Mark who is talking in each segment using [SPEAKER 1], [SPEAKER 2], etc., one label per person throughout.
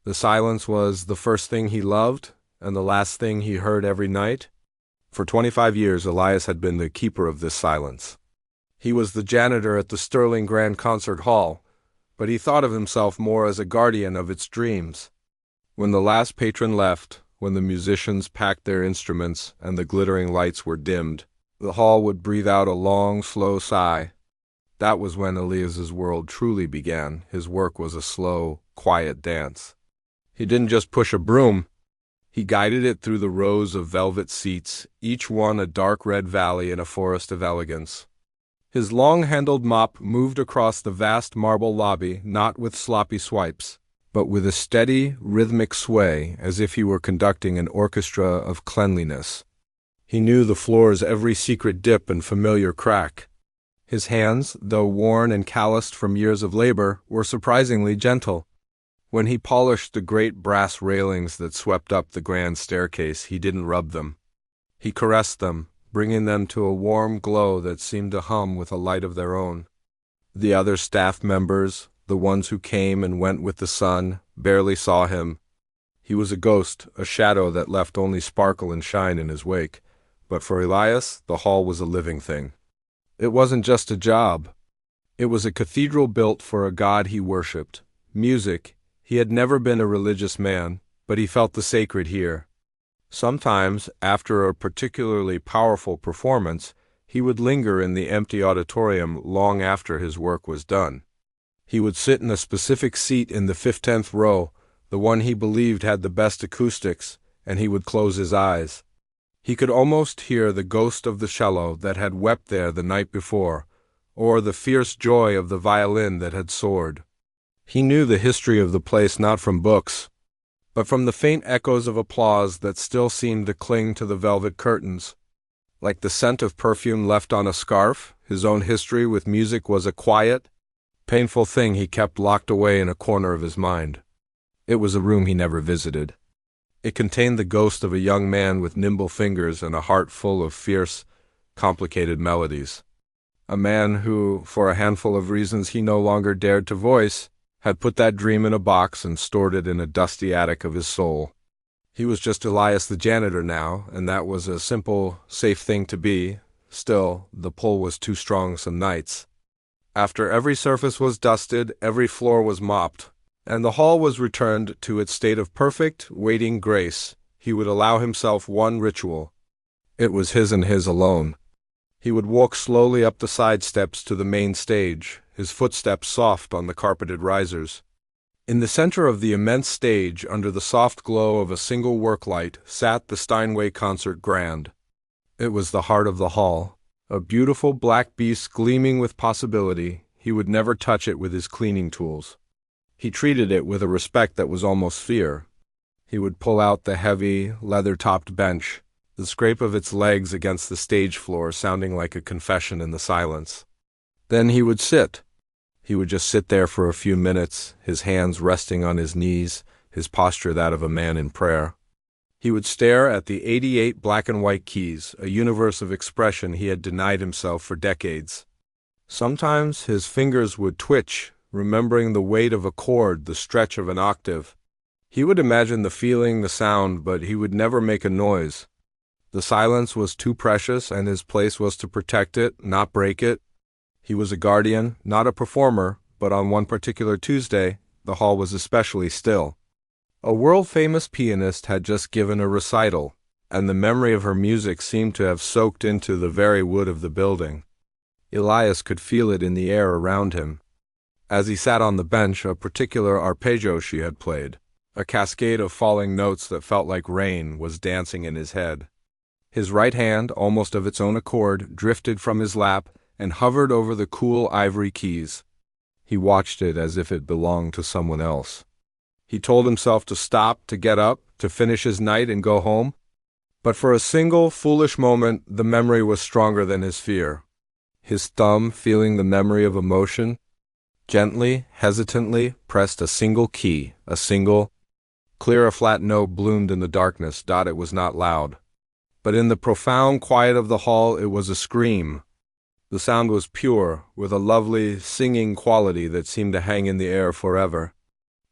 [SPEAKER 1] The silence was the first thing he loved and the last thing he heard every night. For 25 years, Elias had been the keeper of this silence. He was the janitor at the Sterling Grand Concert Hall, but he thought of himself more as a guardian of its dreams. When the last patron left, when the musicians packed their instruments and the glittering lights were dimmed, the hall would breathe out a long, slow sigh. That was when Elias's world truly began. His work was a slow, quiet dance. He didn't just push a broom. He guided it through the rows of velvet seats, each one a dark red valley in a forest of elegance. His long-handled mop moved across the vast marble lobby, not with sloppy swipes, but with a steady, rhythmic sway, as if he were conducting an orchestra of cleanliness. He knew the floor's every secret dip and familiar crack. His hands, though worn and calloused from years of labor, were surprisingly gentle. When he polished the great brass railings that swept up the grand staircase, he didn't rub them. He caressed them, bringing them to a warm glow that seemed to hum with a light of their own. The other staff members, the ones who came and went with the sun, barely saw him. He was a ghost, a shadow that left only sparkle and shine in his wake. But for Elias, the hall was a living thing. It wasn't just a job. It was a cathedral built for a god he worshipped. Music. He had never been a religious man, but he felt the sacred here. Sometimes, after a particularly powerful performance, he would linger in the empty auditorium long after his work was done. He would sit in a specific seat in the 15th row, the one he believed had the best acoustics, and he would close his eyes. He could almost hear the ghost of the cello that had wept there the night before, or the fierce joy of the violin that had soared. He knew the history of the place not from books, but from the faint echoes of applause that still seemed to cling to the velvet curtains. Like the scent of perfume left on a scarf, his own history with music was a quiet, painful thing he kept locked away in a corner of his mind. It was a room he never visited. It contained the ghost of a young man with nimble fingers and a heart full of fierce, complicated melodies. A man who, for a handful of reasons he no longer dared to voice, had put that dream in a box and stored it in a dusty attic of his soul. He was just Elias the janitor now, and that was a simple, safe thing to be. Still, the pull was too strong some nights. After every surface was dusted, every floor was mopped, and the hall was returned to its state of perfect, waiting grace, he would allow himself one ritual. It was his and his alone. He would walk slowly up the side steps to the main stage, his footsteps soft on the carpeted risers. In the center of the immense stage, under the soft glow of a single work light, sat the Steinway Concert Grand. It was the heart of the hall, a beautiful black beast gleaming with possibility. He would never touch it with his cleaning tools. He treated it with a respect that was almost fear. He would pull out the heavy, leather-topped bench, the scrape of its legs against the stage floor sounding like a confession in the silence. Then he would sit. He would just sit there for a few minutes, his hands resting on his knees, his posture that of a man in prayer. He would stare at the 88 black and white keys, a universe of expression he had denied himself for decades. Sometimes his fingers would twitch, remembering the weight of a chord, the stretch of an octave. He would imagine the feeling, the sound, but he would never make a noise. The silence was too precious, and his place was to protect it, not break it. He was a guardian, not a performer, but on one particular Tuesday, the hall was especially still. A world-famous pianist had just given a recital, and the memory of her music seemed to have soaked into the very wood of the building. Elias could feel it in the air around him. As he sat on the bench, a particular arpeggio she had played, a cascade of falling notes that felt like rain, was dancing in his head. His right hand, almost of its own accord, drifted from his lap and hovered over the cool ivory keys. He watched it as if it belonged to someone else. He told himself to stop, to get up, to finish his night and go home. But for a single, foolish moment, the memory was stronger than his fear. His thumb, feeling the memory of emotion, gently, hesitantly, pressed a single key, a single, clear a flat note bloomed in the darkness. It was not loud. But in the profound quiet of the hall, it was a scream. The sound was pure, with a lovely, singing quality that seemed to hang in the air forever.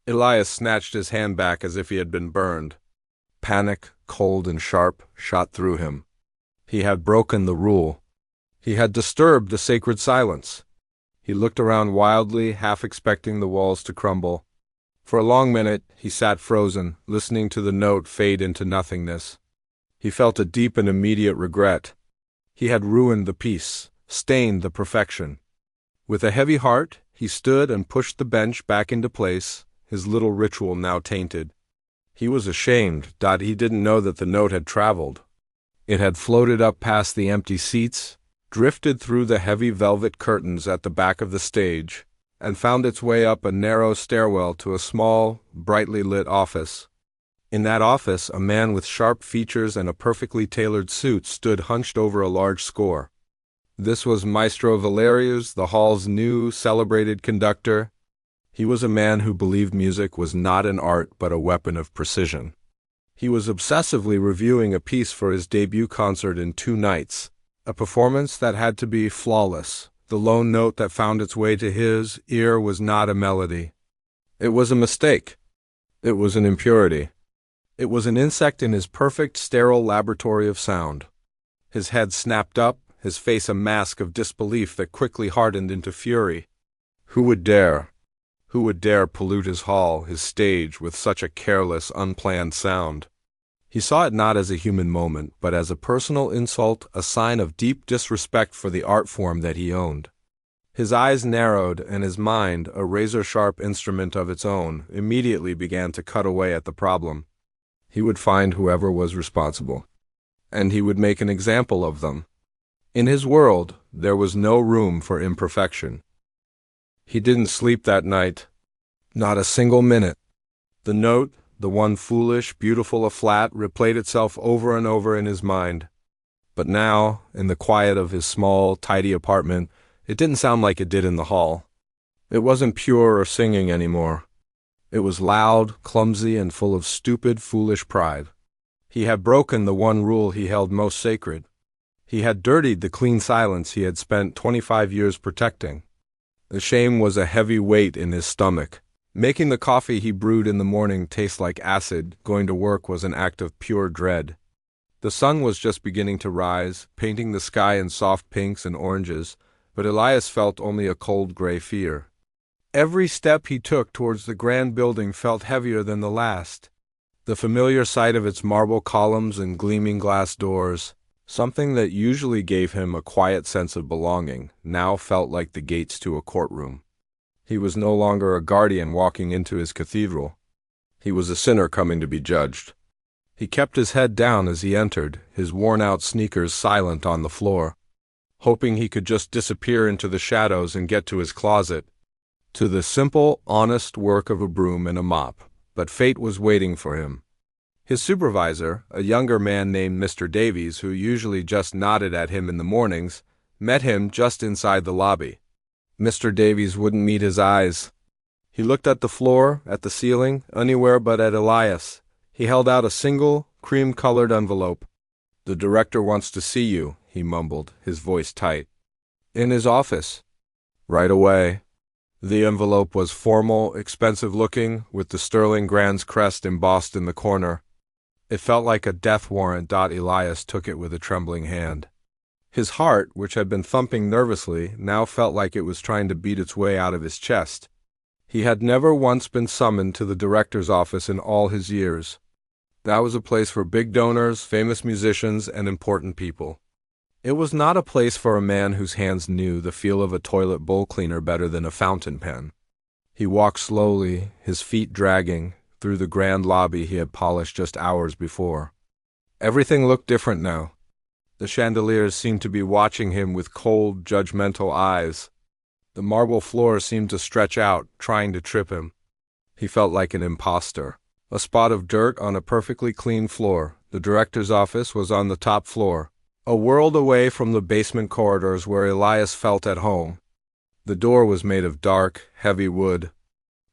[SPEAKER 1] Elias snatched his hand back as if he had been burned. Panic, cold and sharp, shot through him. He had broken the rule. He had disturbed the sacred silence. He looked around wildly, half expecting the walls to crumble. For a long minute, he sat frozen, listening to the note fade into nothingness. He felt a deep and immediate regret. He had ruined the peace, stained the perfection. With a heavy heart, he stood and pushed the bench back into place, his little ritual now tainted. He was ashamed that he didn't know that the note had traveled. It had floated up past the empty seats, drifted through the heavy velvet curtains at the back of the stage, and found its way up a narrow stairwell to a small, brightly lit office. In that office, a man with sharp features and a perfectly tailored suit stood hunched over a large score. This was Maestro Valerius, the hall's new, celebrated conductor. He was a man who believed music was not an art but a weapon of precision. He was obsessively reviewing a piece for his debut concert in 2 nights, a performance that had to be flawless. The lone note that found its way to his ear was not a melody. It was a mistake. It was an impurity. It was an insect in his perfect, sterile laboratory of sound. His head snapped up, his face a mask of disbelief that quickly hardened into fury. Who would dare? Who would dare pollute his hall, his stage, with such a careless, unplanned sound? He saw it not as a human moment, but as a personal insult, a sign of deep disrespect for the art form that he owned. His eyes narrowed, and his mind, a razor-sharp instrument of its own, immediately began to cut away at the problem. He would find whoever was responsible, and he would make an example of them. In his world, there was no room for imperfection. He didn't sleep that night. Not a single minute. The note, the one foolish, beautiful a flat, replayed itself over and over in his mind. But now, in the quiet of his small, tidy apartment, it didn't sound like it did in the hall. It wasn't pure or singing anymore. It was loud, clumsy, and full of stupid, foolish pride. He had broken the one rule he held most sacred. He had dirtied the clean silence he had spent 25 years protecting. The shame was a heavy weight in his stomach. Making the coffee he brewed in the morning taste like acid, going to work was an act of pure dread. The sun was just beginning to rise, painting the sky in soft pinks and oranges, but Elias felt only a cold gray fear. Every step he took towards the grand building felt heavier than the last. The familiar sight of its marble columns and gleaming glass doors, something that usually gave him a quiet sense of belonging, now felt like the gates to a courtroom. He was no longer a guardian walking into his cathedral. He was a sinner coming to be judged. He kept his head down as he entered, his worn-out sneakers silent on the floor, hoping he could just disappear into the shadows and get to his closet, to the simple, honest work of a broom and a mop. But fate was waiting for him. His supervisor, a younger man named Mr. Davies, who usually just nodded at him in the mornings, met him just inside the lobby. Mr. Davies wouldn't meet his eyes. He looked at the floor, at the ceiling, anywhere but at Elias. He held out a single, cream-colored envelope. "The director wants to see you," he mumbled, his voice tight. "In his office." "Right away." The envelope was formal, expensive-looking, with the Sterling Grand's crest embossed in the corner. It felt like a death warrant. Elias took it with a trembling hand. His heart, which had been thumping nervously, now felt like it was trying to beat its way out of his chest. He had never once been summoned to the director's office in all his years. That was a place for big donors, famous musicians, and important people. It was not a place for a man whose hands knew the feel of a toilet bowl cleaner better than a fountain pen. He walked slowly, his feet dragging, through the grand lobby he had polished just hours before. Everything looked different now. The chandeliers seemed to be watching him with cold, judgmental eyes. The marble floor seemed to stretch out, trying to trip him. He felt like an imposter. A spot of dirt on a perfectly clean floor. The director's office was on the top floor, a world away from the basement corridors where Elias felt at home. The door was made of dark, heavy wood.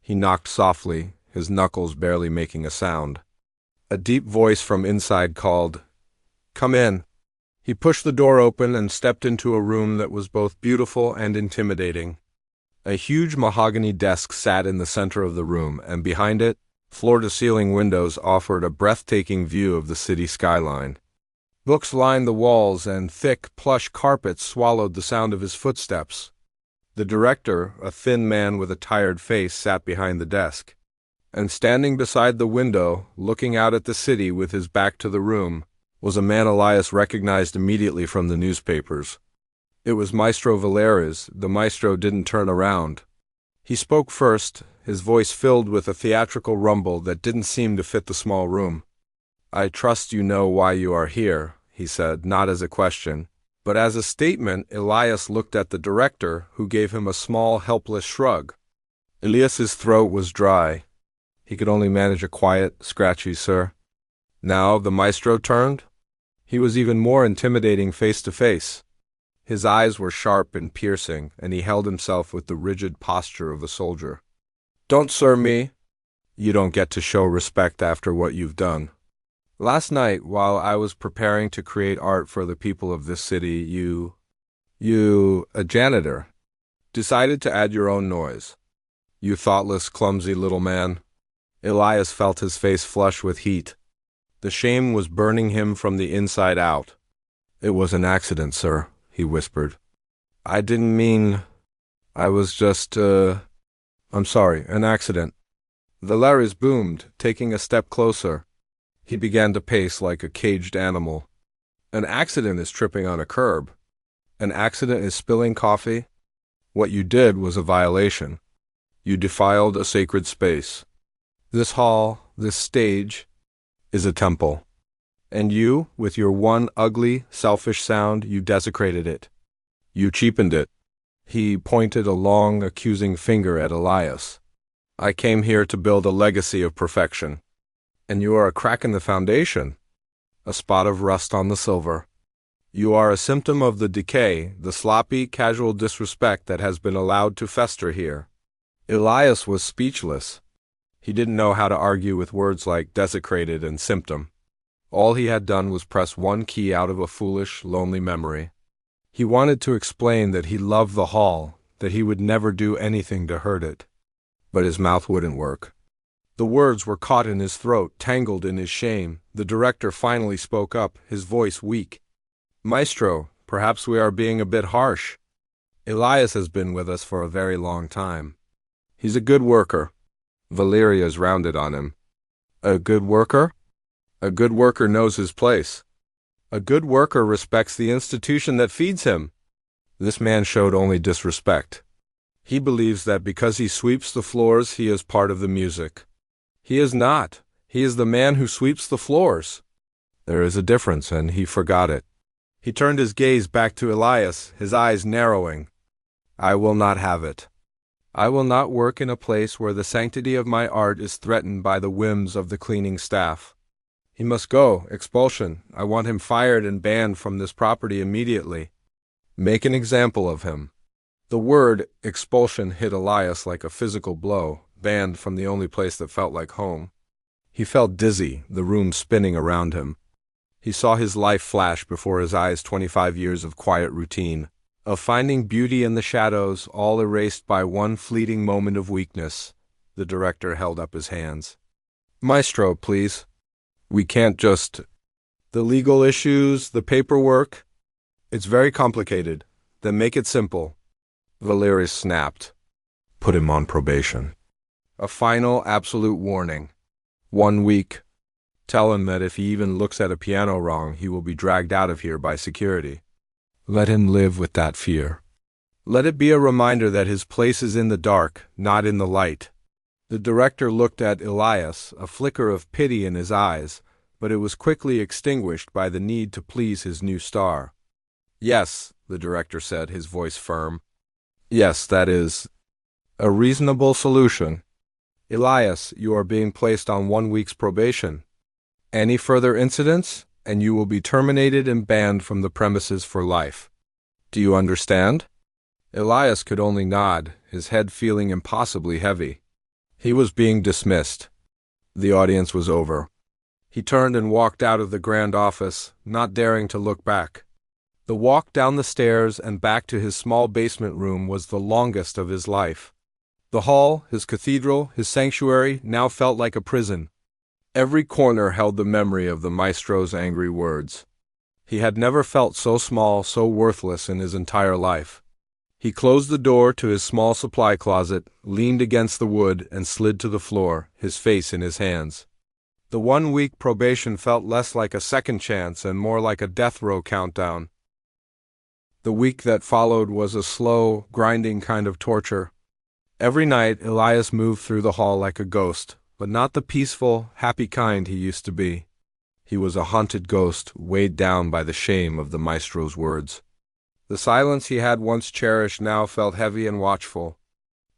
[SPEAKER 1] He knocked softly, his knuckles barely making a sound. A deep voice from inside called, "Come in." He pushed the door open and stepped into a room that was both beautiful and intimidating. A huge mahogany desk sat in the center of the room, and behind it, floor-to-ceiling windows offered a breathtaking view of the city skyline. Books lined the walls, and thick, plush carpets swallowed the sound of his footsteps. The director, a thin man with a tired face, sat behind the desk. And standing beside the window, looking out at the city with his back to the room, was a man Elias recognized immediately from the newspapers. It was Maestro Valeris. The maestro didn't turn around. He spoke first, his voice filled with a theatrical rumble that didn't seem to fit the small room. "I trust you know why you are here," he said, not as a question, but as a statement. Elias looked at the director, who gave him a small, helpless shrug. Elias's throat was dry. He could only manage a quiet, scratchy "sir." Now the maestro turned. He was even more intimidating face to face. His eyes were sharp and piercing, and he held himself with the rigid posture of a soldier. "Don't sir me. You don't get to show respect after what you've done. Last night, while I was preparing to create art for the people of this city, a janitor, decided to add your own noise. You thoughtless, clumsy little man." Elias felt his face flush with heat. The shame was burning him from the inside out. "It was an accident, sir," he whispered. "I didn't mean... I was just, I'm sorry, an accident." Valeris boomed, taking a step closer. He began to pace like a caged animal. "An accident is tripping on a curb. An accident is spilling coffee. What you did was a violation. You defiled a sacred space. This hall, this stage, is a temple. And you, with your one ugly, selfish sound, you desecrated it. You cheapened it." He pointed a long, accusing finger at Elias. "I came here to build a legacy of perfection. And you are a crack in the foundation, a spot of rust on the silver. You are a symptom of the decay, the sloppy, casual disrespect that has been allowed to fester here." Elias was speechless. He didn't know how to argue with words like desecrated and symptom. All he had done was press one key out of a foolish, lonely memory. He wanted to explain that he loved the hall, that he would never do anything to hurt it. But his mouth wouldn't work. The words were caught in his throat, tangled in his shame. The director finally spoke up, his voice weak. "Maestro, perhaps we are being a bit harsh. Elias has been with us for a very long time. He's a good worker." Valerius rounded on him. "A good worker? A good worker knows his place. A good worker respects the institution that feeds him." This man showed only disrespect. He believes that because he sweeps the floors, he is part of the music. He is not. He is the man who sweeps the floors. There is a difference, and he forgot it. He turned his gaze back to Elias, his eyes narrowing. "I will not have it. I will not work in a place where the sanctity of my art is threatened by the whims of the cleaning staff. He must go. Expulsion. I want him fired and banned from this property immediately. Make an example of him." The word expulsion hit Elias like a physical blow, banned from the only place that felt like home. He felt dizzy, the room spinning around him. He saw his life flash before his eyes, 25 years of quiet routine, of finding beauty in the shadows, all erased by one fleeting moment of weakness. The director held up his hands. "Maestro, please. We can't just... The legal issues, the paperwork... It's very complicated. Then make it simple." Valeris snapped. "Put him on probation. A final, absolute warning. 1 week. Tell him that if he even looks at a piano wrong, he will be dragged out of here by security. Let him live with that fear. Let it be a reminder that his place is in the dark, not in the light." The director looked at Elias, a flicker of pity in his eyes, but it was quickly extinguished by the need to please his new star. "Yes," the director said, his voice firm. "Yes, that is a reasonable solution. Elias, you are being placed on 1 week's probation. Any further incidents, and you will be terminated and banned from the premises for life. Do you understand?" Elias could only nod, his head feeling impossibly heavy. He was being dismissed. The audience was over. He turned and walked out of the grand office, not daring to look back. The walk down the stairs and back to his small basement room was the longest of his life. The hall, his cathedral, his sanctuary, now felt like a prison. Every corner held the memory of the maestro's angry words. He had never felt so small, so worthless in his entire life. He closed the door to his small supply closet, leaned against the wood, and slid to the floor, his face in his hands. The 1-week probation felt less like a second chance and more like a death row countdown. The week that followed was a slow, grinding kind of torture. Every night, Elias moved through the hall like a ghost, but not the peaceful, happy kind he used to be. He was a haunted ghost, weighed down by the shame of the maestro's words. The silence he had once cherished now felt heavy and watchful.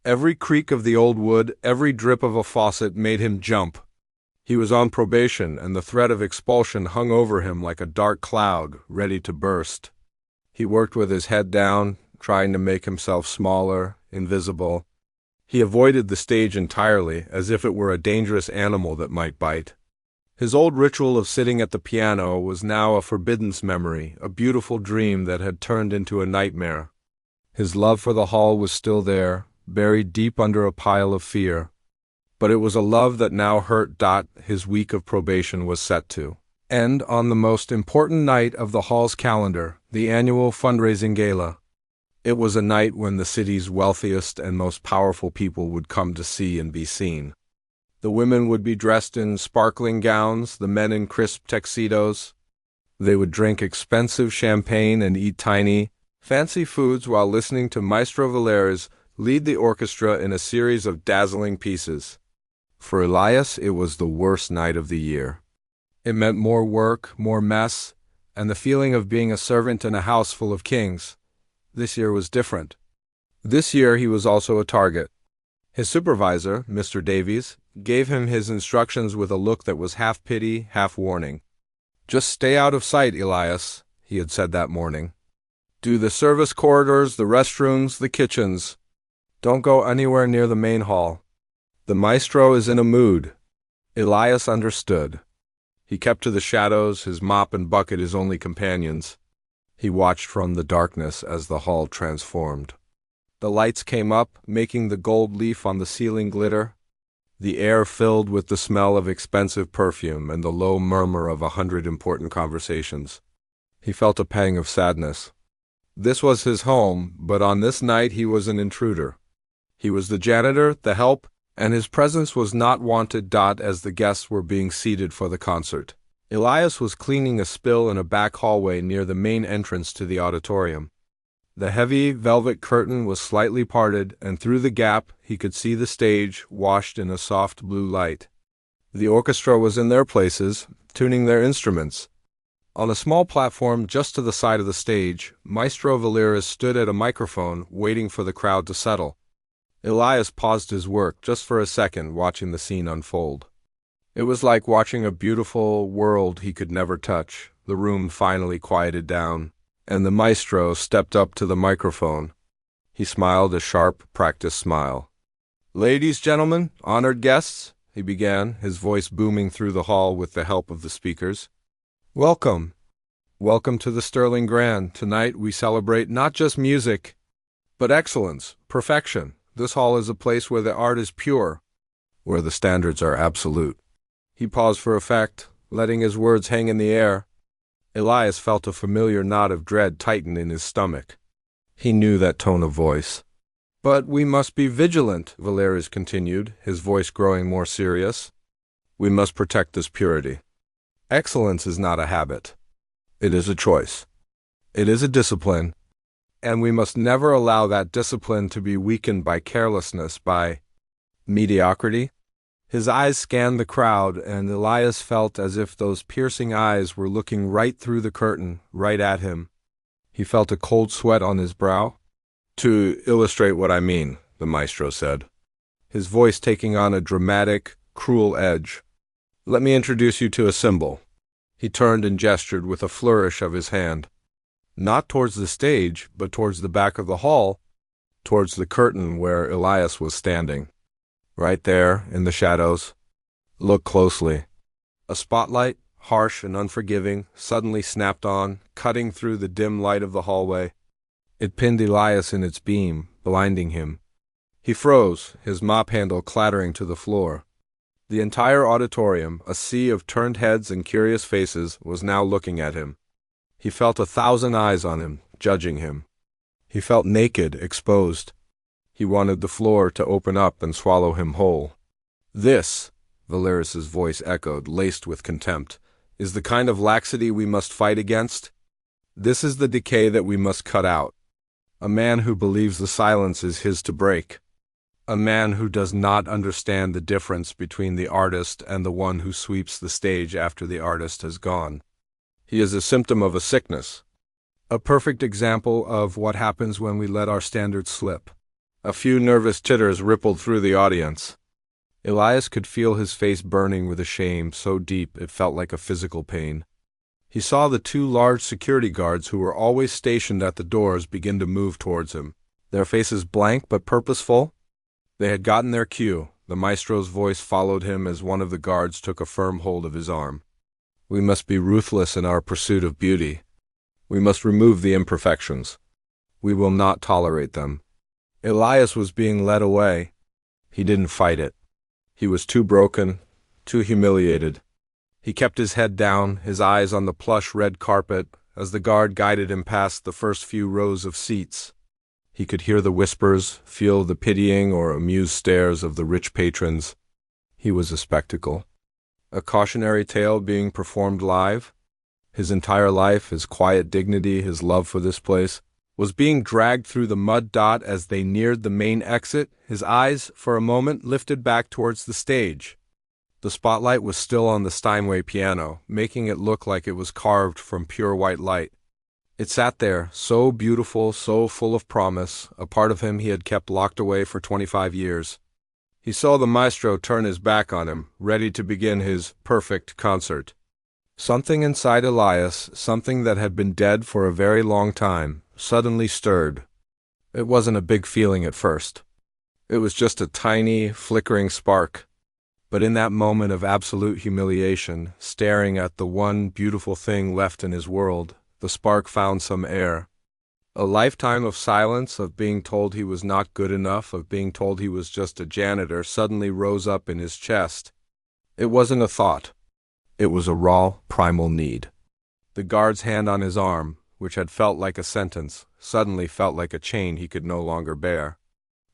[SPEAKER 1] Every creak of the old wood, every drip of a faucet made him jump. He was on probation, and the threat of expulsion hung over him like a dark cloud, ready to burst. He worked with his head down, trying to make himself smaller, invisible. He avoided the stage entirely, as if it were a dangerous animal that might bite. His old ritual of sitting at the piano was now a forbidden memory, a beautiful dream that had turned into a nightmare. His love for the hall was still there, buried deep under a pile of fear. But it was a love that now hurt. His week of probation was set to end on the most important night of the hall's calendar, the annual fundraising gala. It was a night when the city's wealthiest and most powerful people would come to see and be seen. The women would be dressed in sparkling gowns, the men in crisp tuxedos. They would drink expensive champagne and eat tiny, fancy foods while listening to Maestro Valerius lead the orchestra in a series of dazzling pieces. For Elias, it was the worst night of the year. It meant more work, more mess, and the feeling of being a servant in a house full of kings. This year was different. This year he was also a target. His supervisor, Mr. Davies, gave him his instructions with a look that was half pity, half warning. "Just stay out of sight, Elias," he had said that morning. "Do the service corridors, the restrooms, the kitchens. Don't go anywhere near the main hall. The maestro is in a mood." Elias understood. He kept to the shadows, his mop and bucket his only companions. He watched from the darkness as the hall transformed. The lights came up, making the gold leaf on the ceiling glitter. The air filled with the smell of expensive perfume and the low murmur of 100 important conversations. He felt a pang of sadness. This was his home, but on this night he was an intruder. He was the janitor, the help, and his presence was not wanted. As the guests were being seated for the concert, Elias was cleaning a spill in a back hallway near the main entrance to the auditorium. The heavy velvet curtain was slightly parted, and through the gap he could see the stage washed in a soft blue light. The orchestra was in their places, tuning their instruments. On a small platform just to the side of the stage, Maestro Valerius stood at a microphone, waiting for the crowd to settle. Elias paused his work just for a second, watching the scene unfold. It was like watching a beautiful world he could never touch. The room finally quieted down, and the maestro stepped up to the microphone. He smiled a sharp, practiced smile. "Ladies, gentlemen, honored guests," he began, his voice booming through the hall with the help of the speakers. "Welcome. Welcome to the Sterling Grand. Tonight we celebrate not just music, but excellence, perfection. This hall is a place where the art is pure, where the standards are absolute." He paused for effect, letting his words hang in the air. Elias felt a familiar knot of dread tighten in his stomach. He knew that tone of voice. "But we must be vigilant," Valerius continued, his voice growing more serious. "We must protect this purity. Excellence is not a habit. It is a choice. It is a discipline. And we must never allow that discipline to be weakened by carelessness, by mediocrity." His eyes scanned the crowd, and Elias felt as if those piercing eyes were looking right through the curtain, right at him. He felt a cold sweat on his brow. "To illustrate what I mean," the maestro said, his voice taking on a dramatic, cruel edge, "let me introduce you to a symbol." He turned and gestured with a flourish of his hand. Not towards the stage, but towards the back of the hall, towards the curtain where Elias was standing. Right there, in the shadows. Look closely. A spotlight, harsh and unforgiving, suddenly snapped on, cutting through the dim light of the hallway. It pinned Elias in its beam, blinding him. He froze, his mop handle clattering to the floor. The entire auditorium, a sea of turned heads and curious faces, was now looking at him. He felt 1,000 eyes on him, judging him. He felt naked, exposed. He wanted the floor to open up and swallow him whole. This, Valeris's voice echoed, laced with contempt, is the kind of laxity we must fight against? This is the decay that we must cut out. A man who believes the silence is his to break. A man who does not understand the difference between the artist and the one who sweeps the stage after the artist has gone. He is a symptom of a sickness. A perfect example of what happens when we let our standards slip. A few nervous titters rippled through the audience. Elias could feel his face burning with a shame so deep it felt like a physical pain. He saw the 2 large security guards who were always stationed at the doors begin to move towards him, their faces blank but purposeful. They had gotten their cue. The maestro's voice followed him as one of the guards took a firm hold of his arm. We must be ruthless in our pursuit of beauty. We must remove the imperfections. We will not tolerate them. Elias was being led away. He didn't fight it. He was too broken, too humiliated. He kept his head down, his eyes on the plush red carpet, as the guard guided him past the first few rows of seats. He could hear the whispers, feel the pitying or amused stares of the rich patrons. He was a spectacle. A cautionary tale being performed live. His entire life, his quiet dignity, his love for this place, was being dragged through the mud dot as they neared the main exit, his eyes, for a moment, lifted back towards the stage. The spotlight was still on the Steinway piano, making it look like it was carved from pure white light. It sat there, so beautiful, so full of promise, a part of him he had kept locked away for 25 years. He saw the maestro turn his back on him, ready to begin his perfect concert. Something inside Elias, something that had been dead for a very long time, suddenly stirred. It wasn't a big feeling at first. It was just a tiny, flickering spark. But in that moment of absolute humiliation, staring at the one beautiful thing left in his world, the spark found some air. A lifetime of silence, of being told he was not good enough, of being told he was just a janitor, suddenly rose up in his chest. It wasn't a thought. It was a raw, primal need. The guard's hand on his arm, which had felt like a sentence, suddenly felt like a chain he could no longer bear.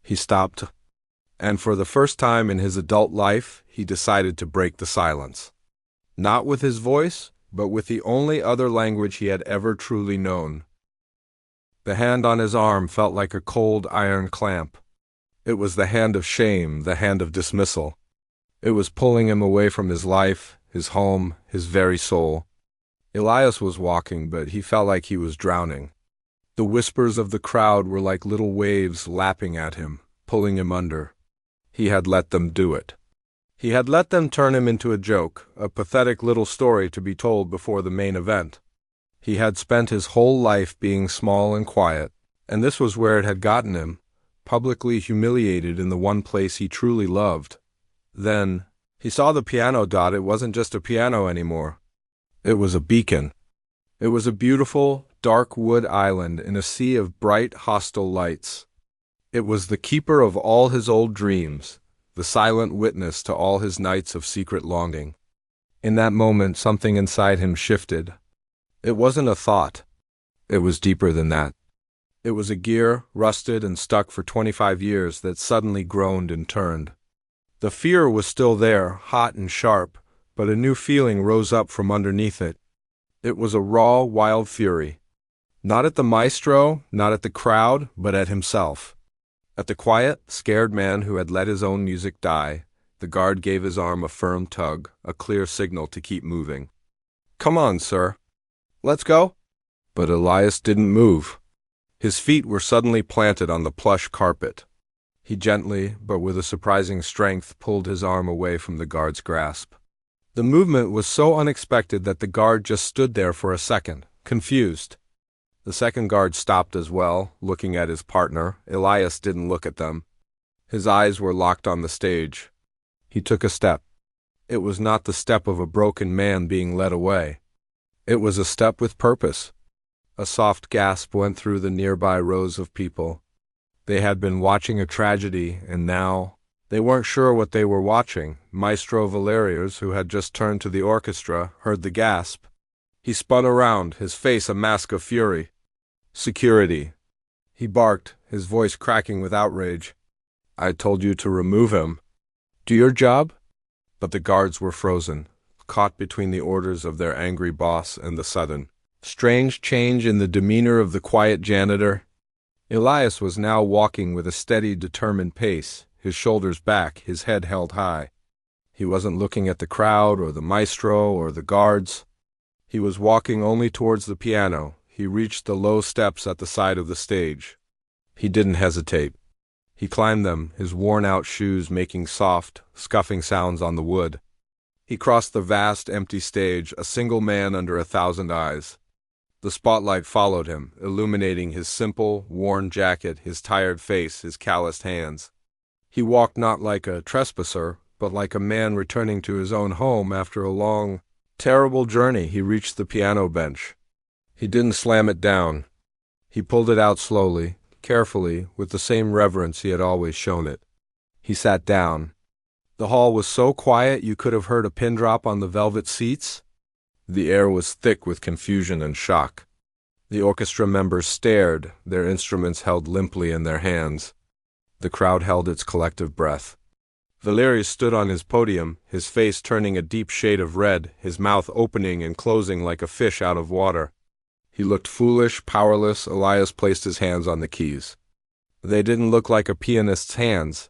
[SPEAKER 1] He stopped, and for the first time in his adult life, he decided to break the silence. Not with his voice, but with the only other language he had ever truly known. The hand on his arm felt like a cold iron clamp. It was the hand of shame, the hand of dismissal. It was pulling him away from his life, his home, his very soul. Elias was walking, but he felt like he was drowning. The whispers of the crowd were like little waves lapping at him, pulling him under. He had let them do it. He had let them turn him into a joke, a pathetic little story to be told before the main event. He had spent his whole life being small and quiet, and this was where it had gotten him, publicly humiliated in the one place he truly loved. Then, he saw the piano dot. It wasn't just a piano anymore. It was a beacon. It was a beautiful, dark wood island in a sea of bright, hostile lights. It was the keeper of all his old dreams, the silent witness to all his nights of secret longing. In that moment, something inside him shifted. It wasn't a thought. It was deeper than that. It was a gear, rusted and stuck for 25 years, that suddenly groaned and turned. The fear was still there, hot and sharp, but a new feeling rose up from underneath it. It was a raw, wild fury. Not at the maestro, not at the crowd, but at himself. At the quiet, scared man who had let his own music die, the guard gave his arm a firm tug, a clear signal to keep moving. "Come on, sir. Let's go." But Elias didn't move. His feet were suddenly planted on the plush carpet. He gently, but with a surprising strength, pulled his arm away from the guard's grasp. The movement was so unexpected that the guard just stood there for a second, confused. The second guard stopped as well, looking at his partner. Elias didn't look at them. His eyes were locked on the stage. He took a step. It was not the step of a broken man being led away. It was a step with purpose. A soft gasp went through the nearby rows of people. They had been watching a tragedy, and now they weren't sure what they were watching. Maestro Valerius, who had just turned to the orchestra, heard the gasp. He spun around, his face a mask of fury. "Security," he barked, his voice cracking with outrage. "I told you to remove him. Do your job?" But the guards were frozen, caught between the orders of their angry boss and the sudden, strange change in the demeanor of the quiet janitor. Elias was now walking with a steady, determined pace, his shoulders back, his head held high. He wasn't looking at the crowd or the maestro or the guards. He was walking only towards the piano. He reached the low steps at the side of the stage. He didn't hesitate. He climbed them, his worn-out shoes making soft, scuffing sounds on the wood. He crossed the vast, empty stage, a single man under 1,000 eyes. The spotlight followed him, illuminating his simple, worn jacket, his tired face, his calloused hands. He walked not like a trespasser, but like a man returning to his own home after a long, terrible journey. He reached the piano bench. He didn't slam it down. He pulled it out slowly, carefully, with the same reverence he had always shown it. He sat down. The hall was so quiet you could have heard a pin drop on the velvet seats. The air was thick with confusion and shock. The orchestra members stared, their instruments held limply in their hands. The crowd held its collective breath. Valerius stood on his podium, his face turning a deep shade of red, his mouth opening and closing like a fish out of water. He looked foolish, powerless. Elias placed his hands on the keys. They didn't look like a pianist's hands.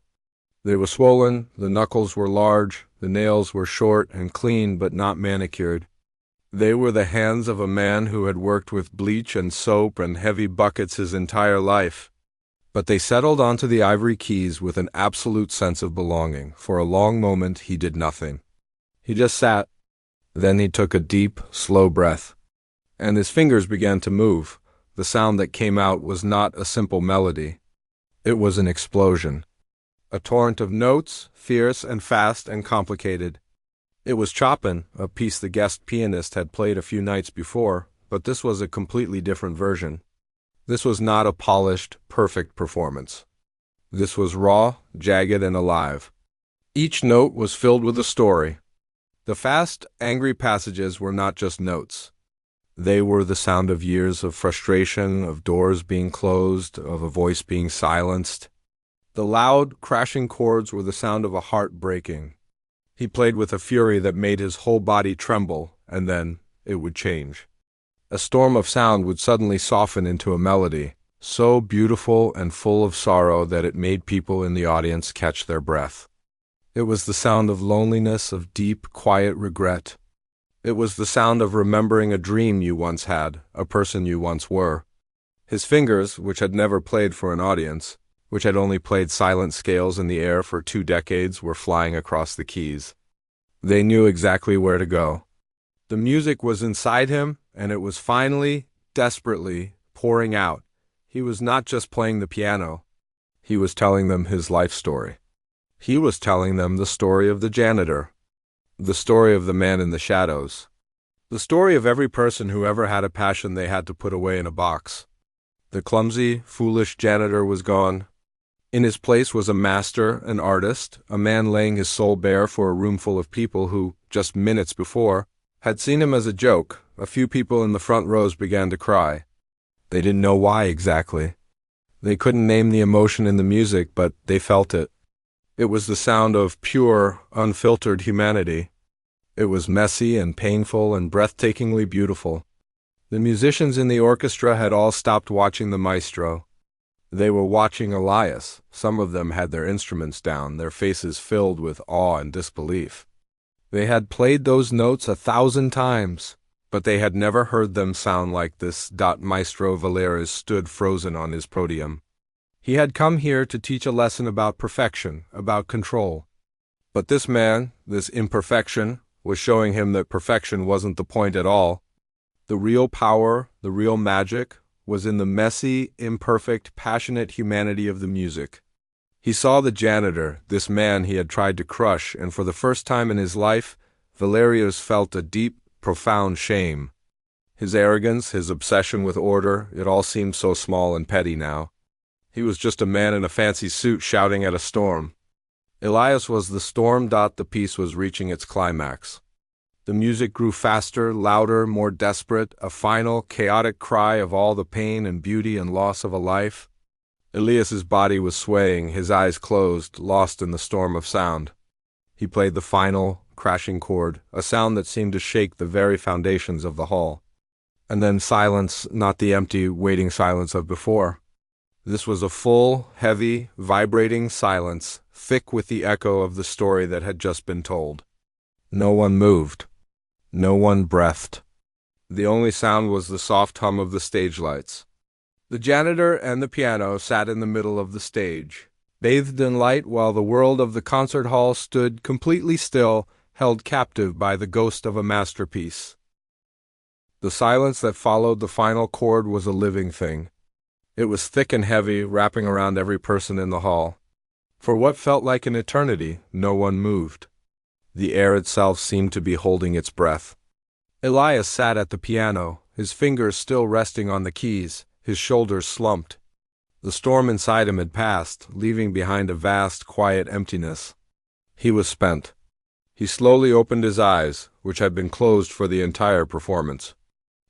[SPEAKER 1] They were swollen, the knuckles were large, the nails were short and clean but not manicured. They were the hands of a man who had worked with bleach and soap and heavy buckets his entire life. But they settled onto the ivory keys with an absolute sense of belonging. For a long moment he did nothing. He just sat. Then he took a deep, slow breath. And his fingers began to move. The sound that came out was not a simple melody. It was an explosion. A torrent of notes, fierce and fast and complicated. It was Chopin, a piece the guest pianist had played a few nights before, but this was a completely different version. This was not a polished, perfect performance. This was raw, jagged, and alive. Each note was filled with a story. The fast, angry passages were not just notes. They were the sound of years of frustration, of doors being closed, of a voice being silenced. The loud, crashing chords were the sound of a heart breaking. He played with a fury that made his whole body tremble, and then it would change. A storm of sound would suddenly soften into a melody, so beautiful and full of sorrow that it made people in the audience catch their breath. It was the sound of loneliness, of deep, quiet regret. It was the sound of remembering a dream you once had, a person you once were. His fingers, which had never played for an audience, which had only played silent scales in the air for 2 decades, were flying across the keys. They knew exactly where to go. The music was inside him, and it was finally, desperately, pouring out. He was not just playing the piano. He was telling them his life story. He was telling them the story of the janitor, the story of the man in the shadows, the story of every person who ever had a passion they had to put away in a box. The clumsy, foolish janitor was gone. In his place was a master, an artist, a man laying his soul bare for a room full of people who, just minutes before, had seen him as a joke. A few people in the front rows began to cry. They didn't know why exactly. They couldn't name the emotion in the music, but they felt it. It was the sound of pure, unfiltered humanity. It was messy and painful and breathtakingly beautiful. The musicians in the orchestra had all stopped watching the maestro. They were watching Elias. Some of them had their instruments down, their faces filled with awe and disbelief. They had played those notes 1,000 times, but they had never heard them sound like this. Maestro Valerius stood frozen on his podium. He had come here to teach a lesson about perfection, about control. But this man, this imperfection, was showing him that perfection wasn't the point at all. The real power, the real magic, was in the messy, imperfect, passionate humanity of the music. He saw the janitor, this man he had tried to crush, and for the first time in his life, Valerius felt a deep, profound shame. His arrogance, his obsession with order, it all seemed so small and petty now. He was just a man in a fancy suit shouting at a storm. Elias was the storm. The piece was reaching its climax. The music grew faster, louder, more desperate, a final, chaotic cry of all the pain and beauty and loss of a life. Elias's body was swaying, his eyes closed, lost in the storm of sound. He played the final, crashing chord, a sound that seemed to shake the very foundations of the hall. And then silence, not the empty, waiting silence of before. This was a full, heavy, vibrating silence, thick with the echo of the story that had just been told. No one moved. No one breathed. The only sound was the soft hum of the stage lights. The janitor and the piano sat in the middle of the stage, bathed in light, while the world of the concert hall stood completely still, held captive by the ghost of a masterpiece. The silence that followed the final chord was a living thing. It was thick and heavy, wrapping around every person in the hall. For what felt like an eternity, no one moved. The air itself seemed to be holding its breath. Elias sat at the piano, his fingers still resting on the keys, his shoulders slumped. The storm inside him had passed, leaving behind a vast, quiet emptiness. He was spent. He slowly opened his eyes, which had been closed for the entire performance.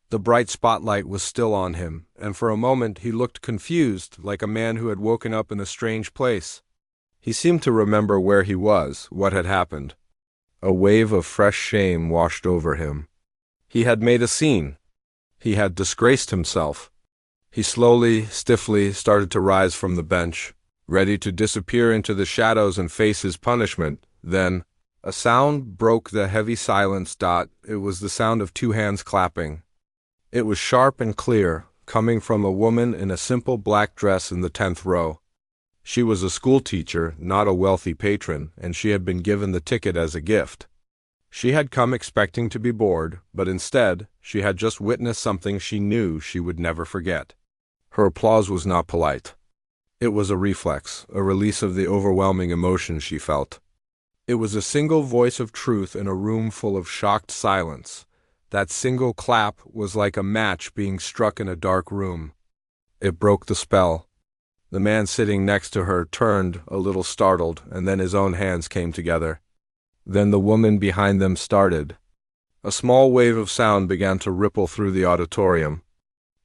[SPEAKER 1] The bright spotlight was still on him, and for a moment he looked confused, like a man who had woken up in a strange place. He seemed to remember where he was, what had happened. A wave of fresh shame washed over him. He had made a scene. He had disgraced himself. He slowly, stiffly started to rise from the bench, ready to disappear into the shadows and face his punishment. Then, a sound broke the heavy silence. It was the sound of two hands clapping. It was sharp and clear, coming from a woman in a simple black dress in the 10th row. She was a schoolteacher, not a wealthy patron, and she had been given the ticket as a gift. She had come expecting to be bored, but instead, she had just witnessed something she knew she would never forget. Her applause was not polite. It was a reflex, a release of the overwhelming emotion she felt. It was a single voice of truth in a room full of shocked silence. That single clap was like a match being struck in a dark room. It broke the spell. The man sitting next to her turned, a little startled, and then his own hands came together. Then the woman behind them started. A small wave of sound began to ripple through the auditorium.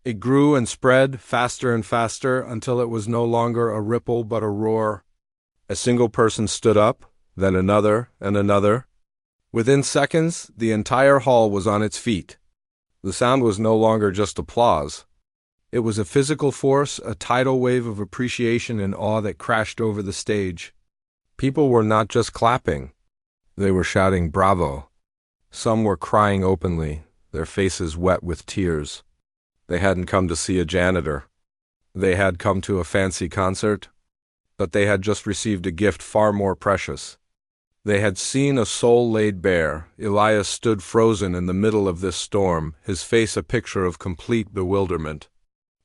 [SPEAKER 1] It grew and spread, faster and faster, until it was no longer a ripple but a roar. A single person stood up, then another and another. Within seconds, the entire hall was on its feet. The sound was no longer just applause. It was a physical force, a tidal wave of appreciation and awe that crashed over the stage. People were not just clapping. They were shouting bravo. Some were crying openly, their faces wet with tears. They hadn't come to see a janitor. They had come to a fancy concert, but they had just received a gift far more precious. They had seen a soul laid bare. Elias stood frozen in the middle of this storm, his face a picture of complete bewilderment.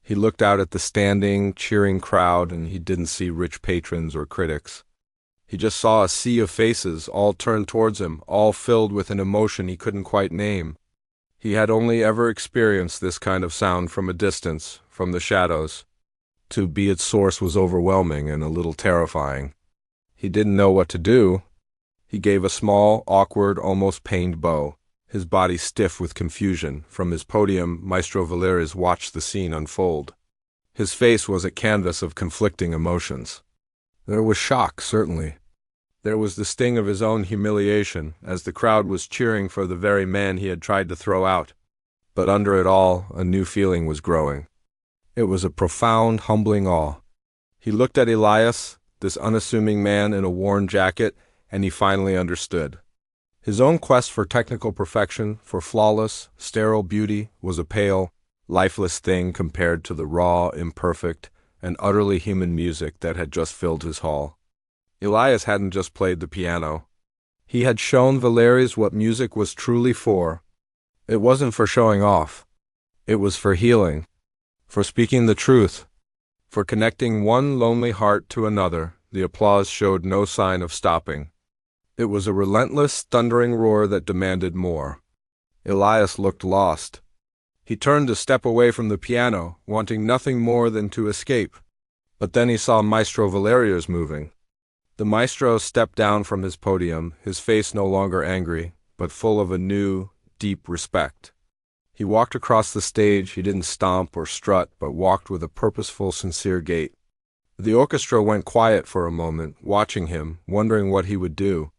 [SPEAKER 1] He looked out at the standing, cheering crowd, and he didn't see rich patrons or critics. He just saw a sea of faces, all turned towards him, all filled with an emotion he couldn't quite name. He had only ever experienced this kind of sound from a distance, from the shadows. To be its source was overwhelming and a little terrifying. He didn't know what to do. He gave a small, awkward, almost pained bow, his body stiff with confusion. From his podium, Maestro Valerius watched the scene unfold. His face was a canvas of conflicting emotions. There was shock, certainly. There was the sting of his own humiliation, as the crowd was cheering for the very man he had tried to throw out. But under it all, a new feeling was growing. It was a profound, humbling awe. He looked at Elias, this unassuming man in a worn jacket, and he finally understood. His own quest for technical perfection, for flawless, sterile beauty, was a pale, lifeless thing compared to the raw, imperfect, and utterly human music that had just filled his hall. Elias hadn't just played the piano. He had shown Valerius what music was truly for. It wasn't for showing off. It was for healing, for speaking the truth, for connecting one lonely heart to another, The applause showed no sign of stopping. It was a relentless, thundering roar that demanded more. Elias looked lost. He turned to step away from the piano, wanting nothing more than to escape. But then he saw Maestro Valerius moving. The maestro stepped down from his podium, his face no longer angry, but full of a new, deep respect. He walked across the stage. He didn't stomp or strut, but walked with a purposeful, sincere gait. The orchestra went quiet for a moment, watching him, wondering what he would do.